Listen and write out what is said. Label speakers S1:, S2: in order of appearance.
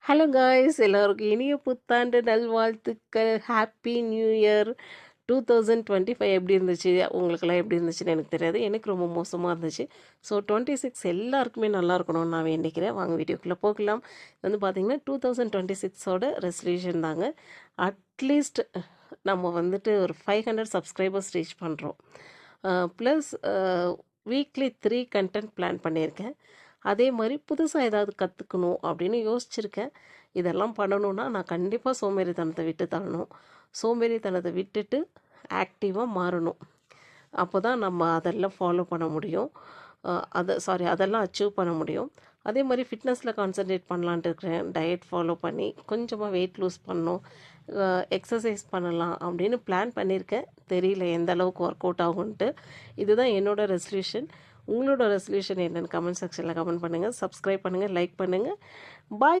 S1: Hello guys, எல்லோருக்கும் இனிய புத்தாண்டு நல்வாழ்த்துக்கள். ஹாப்பி நியூ இயர் 2025 எப்படி இருந்துச்சு? உங்களுக்கெல்லாம் எப்படி இருந்துச்சுன்னு எனக்கு தெரியாது. எனக்கு ரொம்ப மோசமாக இருந்துச்சு. ஸோ 26 எல்லாருக்குமே நல்லா இருக்கணும்னு நான் வேண்டிக்கிறேன். வாங்க வீடியோக்குள்ளே போகலாம். இது வந்து பார்த்திங்கன்னா 2026ஓட ரெசல்யூஷன் தாங்க. அட்லீஸ்ட் நம்ம வந்துட்டு ஒரு 500 சப்ஸ்கிரைபர்ஸ் ரீச் பண்ணுறோம். ப்ளஸ் வீக்லி 3 கண்டென்ட் பிளான் பண்ணியிருக்கேன். அதே மாதிரி புதுசாக ஏதாவது கற்றுக்கணும் அப்படின்னு யோசிச்சுருக்கேன். இதெல்லாம் பண்ணணுன்னா நான் கண்டிப்பாக சோம்பேறித்தனத்தை விட்டு தரணும். சோம்பேறித்தனத்தை விட்டுட்டு ஆக்டிவாக மாறணும். அப்போ தான் நம்ம அதெல்லாம் ஃபாலோ பண்ண முடியும். அதெல்லாம் அச்சீவ் பண்ண முடியும். அதே மாதிரி ஃபிட்னஸில் கான்சன்ட்ரேட் பண்ணலான்ட்டு இருக்கிறேன். டயட் ஃபாலோ பண்ணி கொஞ்சமாக வெயிட் லூஸ் பண்ணணும், எக்ஸசைஸ் பண்ணலாம் அப்படின்னு பிளான் பண்ணியிருக்கேன். தெரியல எந்த அளவுக்கு ஒர்க் அவுட் ஆகும்ன்ட்டு. இதுதான் என்னோடய ரெசல்யூஷன். உங்களோட ரெசல்யூஷன் என்னென்னு கமெண்ட் செக்ஷனில் கமெண்ட் பண்ணுங்கள். சப்ஸ்கிரைப் பண்ணுங்கள், லைக் பண்ணுங்கள். பாய்.